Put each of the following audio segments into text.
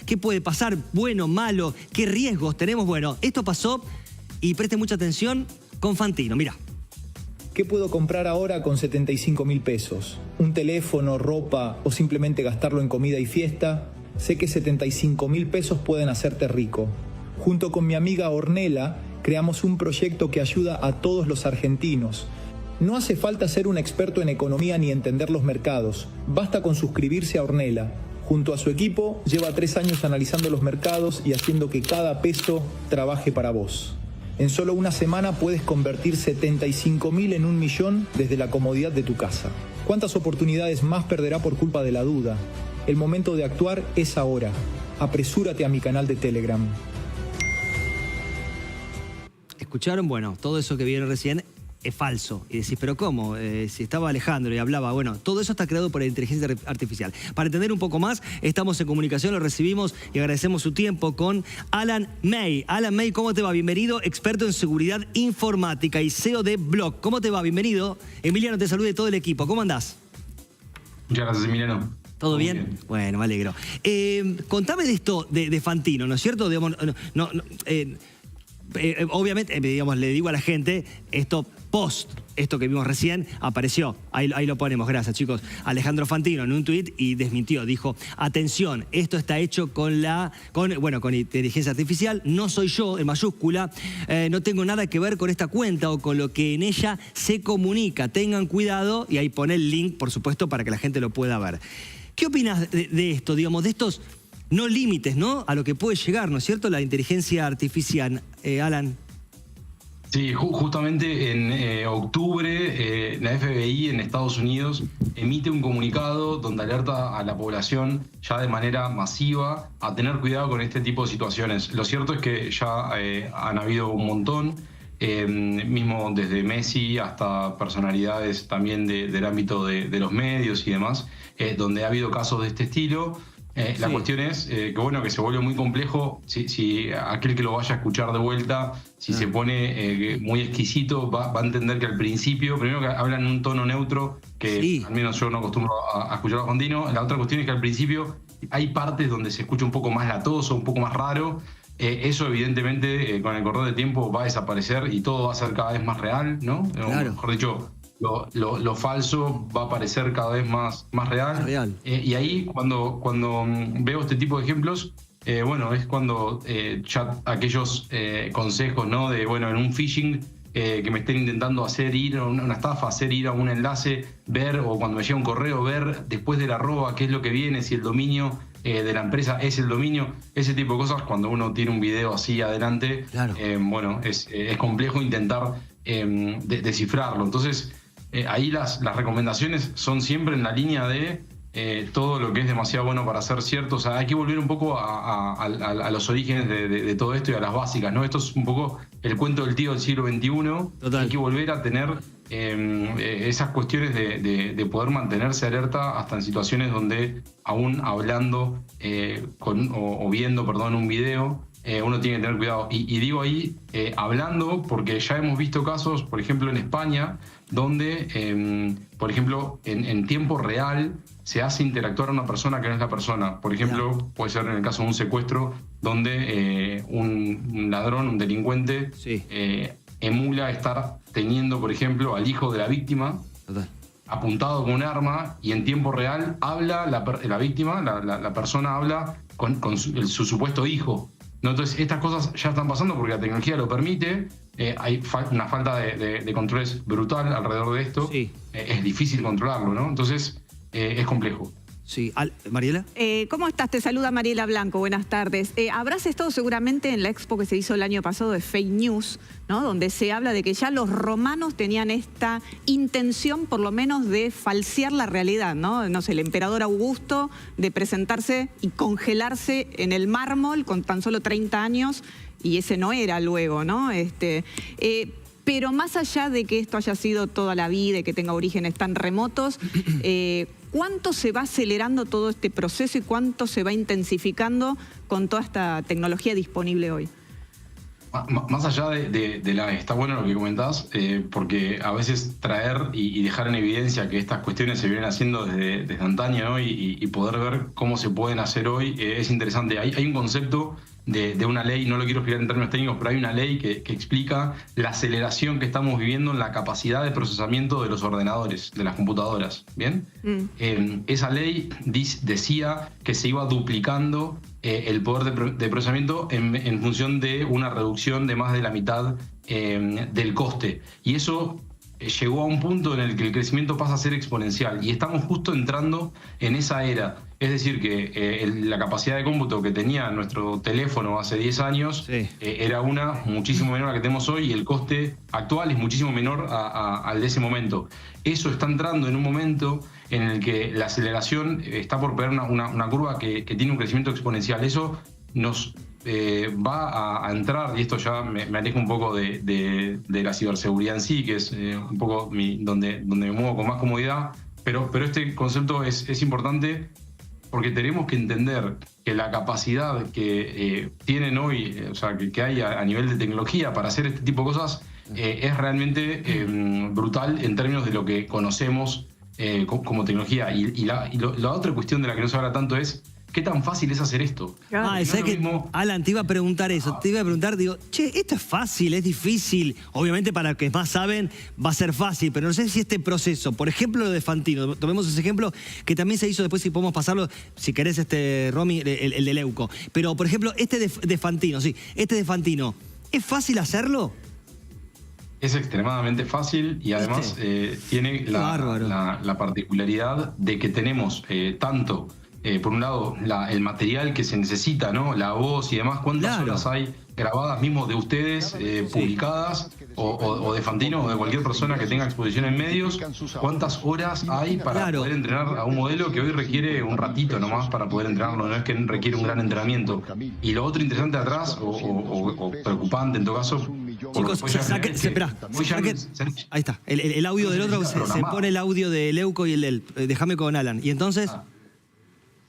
¿Qué puede pasar? Bueno, malo, ¿qué riesgos tenemos? Bueno, esto pasó y preste mucha atención con Fantino, mirá. ¿Qué puedo comprar ahora con 75.000 pesos? ¿Un teléfono, ropa o simplemente gastarlo en comida y fiesta? Sé que 75.000 pesos pueden hacerte rico. Junto con mi amiga Ornella, creamos un proyecto que ayuda a todos los argentinos. No hace falta ser un experto en economía ni entender los mercados. Basta con suscribirse a Ornella. Junto a su equipo, lleva 3 años analizando los mercados y haciendo que cada peso trabaje para vos. En solo una semana puedes convertir 75.000 en 1 millón desde la comodidad de tu casa. ¿Cuántas oportunidades más perderá por culpa de la duda? El momento de actuar es ahora. Apresúrate a mi canal de Telegram. ¿Escucharon? Bueno, todo eso que vieron recién es falso. Y decís, ¿pero cómo? Si estaba Alejandro y hablaba, bueno, todo eso está creado por la inteligencia artificial. Para entender un poco más, estamos en comunicación, lo recibimos y agradecemos su tiempo con Alan May. Alan May, ¿cómo te va? Bienvenido, experto en seguridad informática y CEO de Block. ¿Cómo te va? Bienvenido. Emiliano te saluda de todo el equipo. ¿Cómo andás? Muchas gracias, Emiliano. ¿Todo bien? Bueno, me alegro. Contame de esto de Fantino, ¿no es cierto? Digamos, obviamente, digamos, le digo a la gente, esto que vimos recién, apareció. Ahí lo ponemos, gracias chicos. Alejandro Fantino en un tuit y desmintió, dijo, atención, esto está hecho con inteligencia artificial, no soy yo, en mayúscula, no tengo nada que ver con esta cuenta o con lo que en ella se comunica, tengan cuidado, y ahí pone el link, por supuesto, para que la gente lo pueda ver. ¿Qué opinas de esto, digamos, de estos no límites, ¿no? A lo que puede llegar, ¿no es cierto?, la inteligencia artificial, Alan. Sí, justamente en octubre la FBI en Estados Unidos emite un comunicado donde alerta a la población ya de manera masiva a tener cuidado con este tipo de situaciones. Lo cierto es que ya han habido un montón, mismo desde Messi hasta personalidades también del ámbito de los medios y demás, donde ha habido casos de este estilo. La cuestión es que bueno, que se vuelve muy complejo si aquel que lo vaya a escuchar de vuelta, si se pone muy exquisito, va a entender que al principio, primero que hablan en un tono neutro, que al menos yo no acostumbro a escuchar a Fantino. La otra cuestión es que al principio hay partes donde se escucha un poco más latoso, un poco más raro. Eso evidentemente con el correr del tiempo va a desaparecer y todo va a ser cada vez más real, ¿no? Claro. Mejor dicho, lo falso va a parecer cada vez más real. Y ahí cuando veo este tipo de ejemplos, bueno, es cuando ya aquellos consejos, ¿no? De, bueno, en un phishing que me estén intentando hacer ir a una estafa, hacer ir a un enlace, ver, o cuando me llega un correo, ver después del arroba qué es lo que viene, si el dominio de la empresa es el dominio, ese tipo de cosas, cuando uno tiene un video así adelante, claro. Bueno, es complejo intentar descifrarlo. Entonces, ahí las recomendaciones son siempre en la línea de todo lo que es demasiado bueno para ser cierto. O sea, hay que volver un poco a los orígenes de todo esto y a las básicas, ¿no? Esto es un poco el cuento del tío del siglo XXI. Total. Hay que volver a tener esas cuestiones de poder mantenerse alerta hasta en situaciones donde aún hablando o viendo, perdón, un video, uno tiene que tener cuidado. Y digo ahí, hablando, porque ya hemos visto casos, por ejemplo, en España, donde, por ejemplo, en tiempo real se hace interactuar a una persona que no es la persona. Por ejemplo, puede ser en el caso de un secuestro, donde un ladrón, un delincuente, emula estar teniendo, por ejemplo, al hijo de la víctima apuntado con un arma, y en tiempo real habla la víctima, la persona habla con su supuesto hijo. ¿No? Entonces, estas cosas ya están pasando porque la tecnología lo permite. Hay una falta de controles brutal alrededor de esto. Es difícil controlarlo, ¿no? Entonces, es complejo. Sí. ¿Mariela? ¿Cómo estás? Te saluda Mariela Blanco, buenas tardes. Habrás estado seguramente en la expo que se hizo el año pasado de Fake News, ¿no? Donde se habla de que ya los romanos tenían esta intención, por lo menos, de falsear la realidad, ¿no? No sé, el emperador Augusto, de presentarse y congelarse en el mármol con tan solo 30 años, y ese no era luego, ¿no? Pero más allá de que esto haya sido toda la vida y que tenga orígenes tan remotos, ¿cuánto se va acelerando todo este proceso y cuánto se va intensificando con toda esta tecnología disponible hoy? Más allá está bueno lo que comentás, porque a veces traer y dejar en evidencia que estas cuestiones se vienen haciendo desde antaño, ¿no? y poder ver cómo se pueden hacer hoy es interesante. Hay un concepto de una ley, no lo quiero explicar en términos técnicos, pero hay una ley que explica la aceleración que estamos viviendo en la capacidad de procesamiento de los ordenadores, de las computadoras, ¿bien? Esa ley decía que se iba duplicando el poder de procesamiento en función de una reducción de más de la mitad del coste. Y eso llegó a un punto en el que el crecimiento pasa a ser exponencial y estamos justo entrando en esa era. Es decir, que la capacidad de cómputo que tenía nuestro teléfono hace 10 años era muchísimo menor a la que tenemos hoy, y el coste actual es muchísimo menor al de ese momento. Eso está entrando en un momento en el que la aceleración está por pegar una curva que tiene un crecimiento exponencial. Eso nos va a entrar, y esto ya me alejo un poco de la ciberseguridad en sí, que es un poco donde me muevo con más comodidad, pero este concepto es importante, porque tenemos que entender que la capacidad que tienen hoy, o sea, que hay a nivel de tecnología para hacer este tipo de cosas, es realmente brutal en términos de lo que conocemos como tecnología. Y la otra cuestión de la que no se habla tanto es ¿qué tan fácil es hacer esto? ¿Sabes qué? Alan, te iba a preguntar eso. Te iba a preguntar, digo, esto es fácil, es difícil. Obviamente para los que más saben va a ser fácil, pero no sé si este proceso, por ejemplo lo de Fantino, tomemos ese ejemplo que también se hizo después, si podemos pasarlo, si querés, Romy, el de Leuco. Pero, por ejemplo, este de Fantino, ¿es fácil hacerlo? Es extremadamente fácil y además tiene la particularidad de que tenemos tanto... por un lado, el material que se necesita, ¿no? La voz y demás, ¿cuántas horas hay grabadas mismo de ustedes, publicadas, o de Fantino o de cualquier persona que tenga exposición en medios? ¿Cuántas horas hay para poder entrenar a un modelo que hoy requiere un ratito nomás para poder entrenarlo? No es que requiere un gran entrenamiento. Y lo otro interesante atrás, o preocupante en todo caso... Chicos, ahí está, el audio del otro, se pone el audio de Leuco y el del... Déjame con Alan. Y entonces...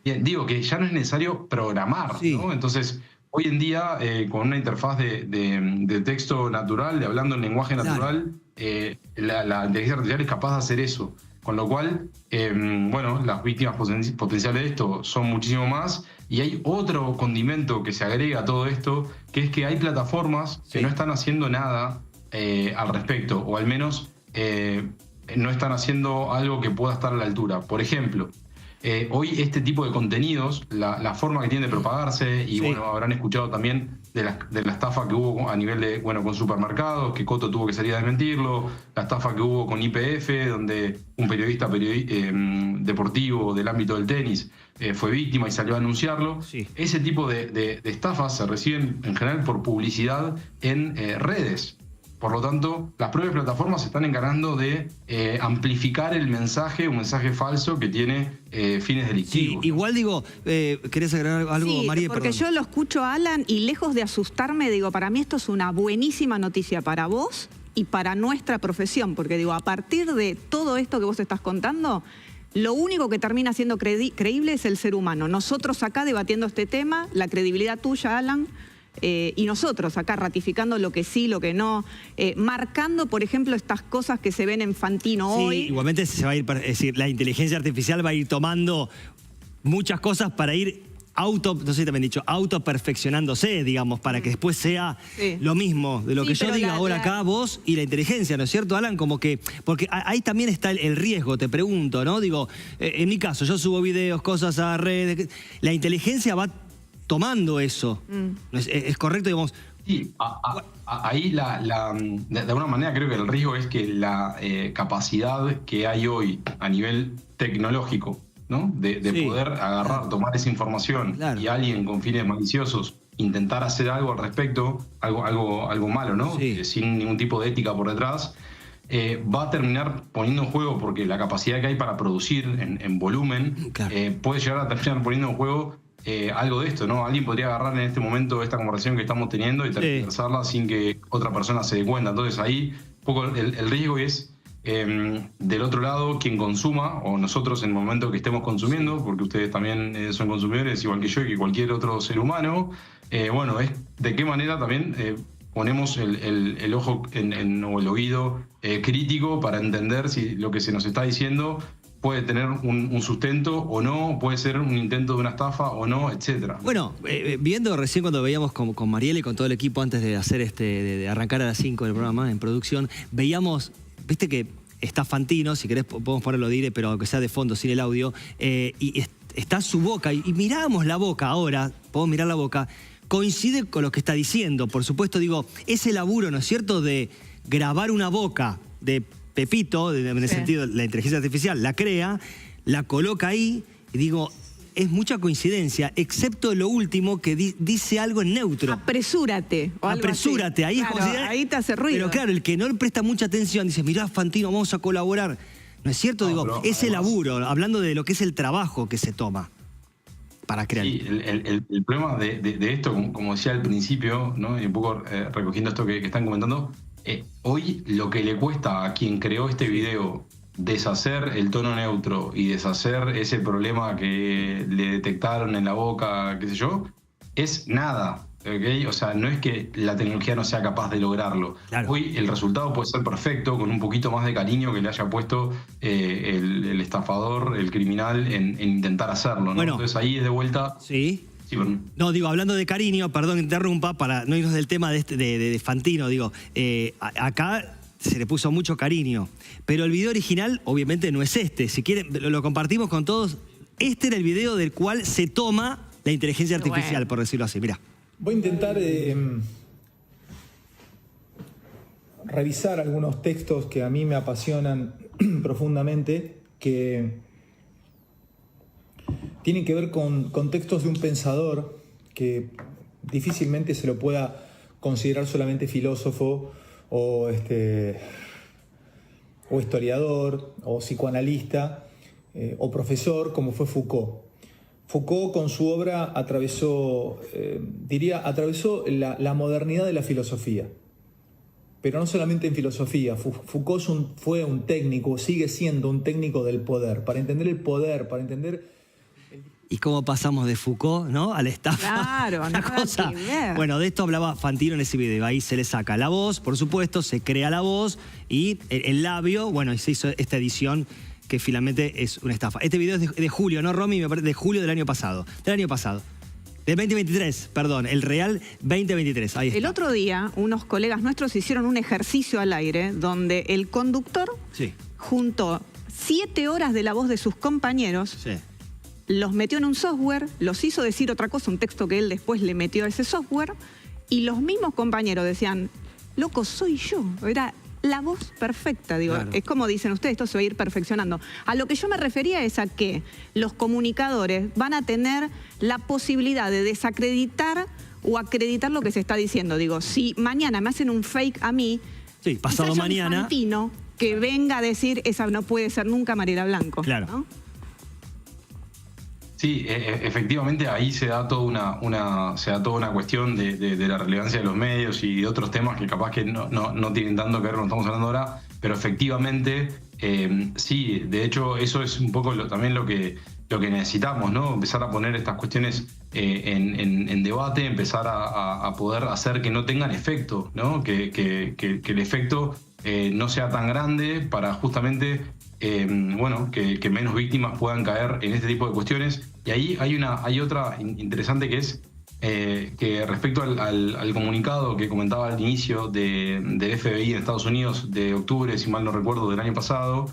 Bien, digo que ya no es necesario programar, ¿no? Entonces, hoy en día, con una interfaz de texto natural, de hablando en lenguaje natural, la inteligencia artificial es capaz de hacer eso. Con lo cual, las víctimas potenciales de esto son muchísimo más. Y hay otro condimento que se agrega a todo esto, que es que hay plataformas que no están haciendo nada al respecto, o al menos no están haciendo algo que pueda estar a la altura. Por ejemplo... hoy este tipo de contenidos, la forma que tiene de propagarse, y habrán escuchado también de la estafa que hubo a nivel de, con supermercados, que Coto tuvo que salir a desmentirlo, la estafa que hubo con YPF, donde un periodista deportivo del ámbito del tenis fue víctima y salió a anunciarlo. Ese tipo de estafas se reciben en general por publicidad en redes. Por lo tanto, las propias plataformas se están encargando de amplificar el mensaje, un mensaje falso que tiene fines delictivos. Sí, igual digo, ¿querés agregar algo, María? Porque yo lo escucho a Alan y lejos de asustarme, digo, para mí esto es una buenísima noticia para vos y para nuestra profesión, porque digo, a partir de todo esto que vos estás contando, lo único que termina siendo creíble es el ser humano. Nosotros acá debatiendo este tema, la credibilidad tuya, Alan, y nosotros acá ratificando lo que sí, lo que no, marcando, por ejemplo, estas cosas que se ven en Fantino hoy. Igualmente se va a ir, es decir, la inteligencia artificial va a ir tomando muchas cosas para ir no sé si te han dicho, autoperfeccionándose, digamos, para que después sea lo mismo de lo que yo diga ahora acá, vos y la inteligencia, ¿no es cierto, Alan? Como que, porque ahí también está el riesgo, te pregunto, ¿no? Digo, en mi caso, yo subo videos, cosas a redes, la inteligencia va tomando eso. ¿Es correcto, digamos? Sí, ahí de alguna manera creo que el riesgo es que la capacidad que hay hoy a nivel tecnológico, ¿no? De poder agarrar, tomar esa información y alguien con fines maliciosos intentar hacer algo al respecto, algo malo, ¿no? Sin ningún tipo de ética por detrás, va a terminar poniendo en juego, porque la capacidad que hay para producir en volumen puede llegar a terminar poniendo en juego algo de esto, ¿no? Alguien podría agarrar en este momento esta conversación que estamos teniendo y tergiversarla sin que otra persona se dé cuenta. Entonces ahí un poco el riesgo es del otro lado quien consuma, o nosotros en el momento que estemos consumiendo, porque ustedes también son consumidores igual que yo y que cualquier otro ser humano, es de qué manera también ponemos el ojo o el oído crítico para entender si lo que se nos está diciendo puede tener un sustento o no, puede ser un intento de una estafa o no, etcétera. Bueno, viendo recién cuando veíamos con Mariela y con todo el equipo antes de hacer de arrancar a las 5 del programa en producción, veíamos, viste que está Fantino, si querés podemos ponerlo dire, pero aunque sea de fondo, sin el audio, y está su boca, y mirábamos la boca ahora, podemos mirar la boca, coincide con lo que está diciendo. Por supuesto, digo, ese laburo, ¿no es cierto?, de grabar una boca de Pepito, en el sentido, la inteligencia artificial, la crea, la coloca ahí, y digo, es mucha coincidencia, excepto lo último que dice algo en neutro. Apresúrate. O algo apresúrate, así. ahí, Claro, ahí te hace ruido. Pero claro, el que no le presta mucha atención dice, mirá, Fantino, vamos a colaborar. ¿No es cierto? No, digo, ese laburo, hablando de lo que es el trabajo que se toma para crear. Sí, el problema de esto, como decía al principio, ¿no? Y un poco recogiendo esto que están comentando, hoy lo que le cuesta a quien creó este video deshacer el tono neutro y deshacer ese problema que le detectaron en la boca, qué sé yo, es nada. ¿Okay? O sea, no es que la tecnología no sea capaz de lograrlo. Claro. Hoy el resultado puede ser perfecto con un poquito más de cariño que le haya puesto el estafador, el criminal, en intentar hacerlo, ¿no? Bueno, entonces ahí es de vuelta... Sí. No, digo, hablando de cariño, perdón, interrumpa, para no irnos del tema de Fantino, digo, acá se le puso mucho cariño, pero el video original obviamente no es este. Si quieren, lo compartimos con todos. Este era el video del cual se toma la inteligencia artificial, por decirlo así. Mirá. Voy a intentar revisar algunos textos que a mí me apasionan profundamente, que tienen que ver con textos de un pensador que difícilmente se lo pueda considerar solamente filósofo o historiador o psicoanalista o profesor, como fue Foucault. Foucault con su obra atravesó la modernidad de la filosofía. Pero no solamente en filosofía. Foucault fue un técnico, sigue siendo un técnico del poder. Para entender el poder, para entender... ¿Y cómo pasamos de Foucault, ¿no?, a la estafa? Claro, nada cosa. que ver. Bueno, de esto hablaba Fantino en ese video. Ahí se le saca la voz, por supuesto, se crea la voz y el labio, bueno, y se hizo esta edición que finalmente es una estafa. Este video es de julio, ¿no, Romy? Me parece de julio del año pasado. Del 2023, perdón, el real 2023. Ahí está. El otro día, unos colegas nuestros hicieron un ejercicio al aire donde el conductor juntó 7 horas de la voz de sus compañeros, los metió en un software, los hizo decir otra cosa, un texto que él después le metió a ese software, y los mismos compañeros decían, loco, soy yo. Era la voz perfecta, digo. Claro. Es como dicen ustedes, esto se va a ir perfeccionando. A lo que yo me refería es a que los comunicadores van a tener la posibilidad de desacreditar o acreditar lo que se está diciendo. Digo, si mañana me hacen un fake a mí, pasado mañana, un Fantino que venga a decir, esa no puede ser nunca Mariela Blanco. Claro. ¿No? Sí, efectivamente ahí se da toda una cuestión de la relevancia de los medios y de otros temas que capaz que no tienen tanto que ver con lo que estamos hablando ahora, pero efectivamente sí, de hecho eso es un poco también lo que necesitamos, ¿no? Empezar a poner estas cuestiones en debate, empezar a poder hacer que no tengan efecto, ¿no? Que el efecto no sea tan grande para justamente que menos víctimas puedan caer en este tipo de cuestiones. Y ahí hay otra interesante que es que respecto al comunicado que comentaba al inicio del FBI en Estados Unidos de octubre, si mal no recuerdo, del año pasado,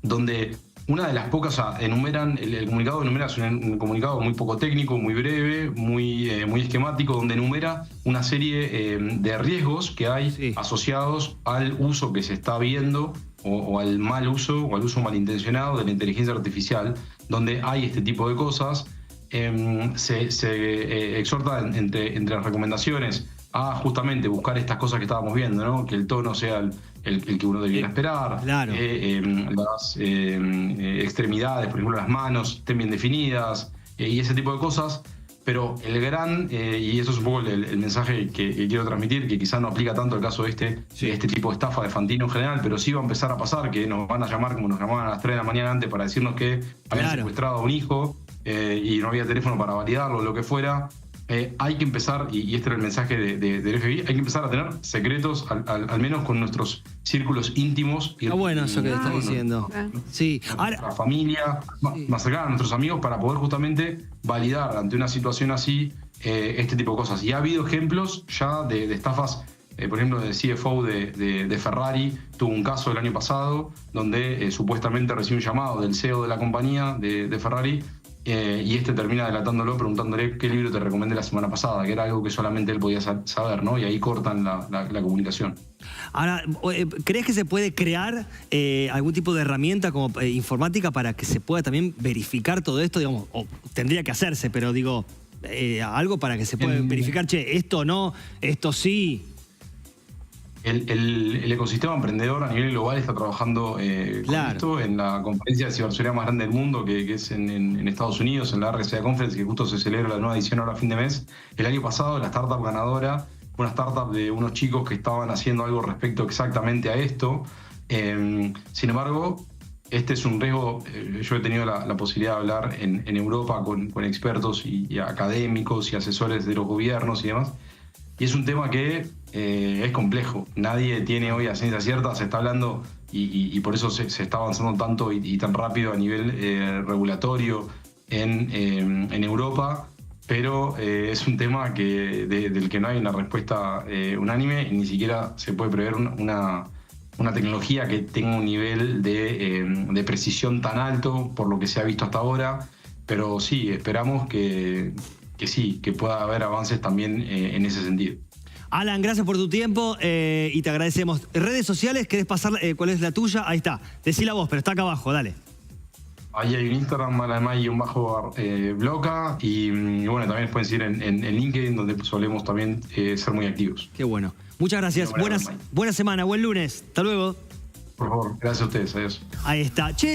donde una de las pocas enumeran, el comunicado enumera, es un comunicado muy poco técnico, muy breve, muy esquemático, donde enumera una serie de riesgos que hay asociados al uso que se está viendo o al mal uso o al uso malintencionado de la inteligencia artificial, donde hay este tipo de cosas. Se exhorta entre las recomendaciones a justamente buscar estas cosas que estábamos viendo, ¿no? Que el tono sea el que uno debiera esperar, claro. Las extremidades, por ejemplo las manos, estén bien definidas y ese tipo de cosas. Pero el gran, y eso es un poco el mensaje que quiero transmitir, que quizás no aplica tanto al caso de este tipo de estafa de Fantino en general, pero sí va a empezar a pasar, que nos van a llamar como nos llamaban a las 3 de la mañana antes para decirnos que habían secuestrado a un hijo y no había teléfono para validarlo o lo que fuera. hay que empezar, y este era el mensaje del FBI, hay que empezar a tener secretos, al menos con nuestros círculos íntimos. Está bueno eso que estás diciendo. Sí. Ahora, la familia, más cercana a nuestros amigos, para poder justamente validar ante una situación así este tipo de cosas. Y ha habido ejemplos ya de estafas. Por ejemplo, el CFO de Ferrari tuvo un caso el año pasado donde supuestamente recibió un llamado del CEO de la compañía de Ferrari y termina delatándolo preguntándole qué libro te recomendé la semana pasada, que era algo que solamente él podía saber, ¿no? Y ahí cortan la comunicación. Ahora, ¿crees que se puede crear algún tipo de herramienta como informática para que se pueda también verificar todo esto? Digamos, o tendría que hacerse, pero digo, algo para que se pueda verificar, che, esto no, esto sí. El ecosistema emprendedor a nivel global está trabajando con esto en la conferencia de ciberseguridad más grande del mundo, que es en Estados Unidos, en la RSA Conference, que justo se celebra la nueva edición ahora a fin de mes. El año pasado la startup ganadora fue una startup de unos chicos que estaban haciendo algo respecto exactamente a esto. Sin embargo, este es un riesgo. Yo he tenido la posibilidad de hablar en Europa con expertos y académicos y asesores de los gobiernos y demás. Y es un tema que es complejo. Nadie tiene hoy a ciencia cierta, se está hablando y por eso se está avanzando tanto y tan rápido a nivel regulatorio en Europa, pero es un tema del que no hay una respuesta unánime y ni siquiera se puede prever una tecnología que tenga un nivel de precisión tan alto por lo que se ha visto hasta ahora, pero sí, esperamos que sí, que pueda haber avances también en ese sentido. Alan, gracias por tu tiempo y te agradecemos. Redes sociales, ¿querés pasar cuál es la tuya? Ahí está, decila vos, pero está acá abajo, dale. Ahí hay un Instagram, malamay_bloca y bueno, también pueden seguir en LinkedIn, donde solemos también ser muy activos. Qué bueno. Muchas gracias. Buena semana, buen lunes. Hasta luego. Por favor, gracias a ustedes. Adiós. Ahí está. Che.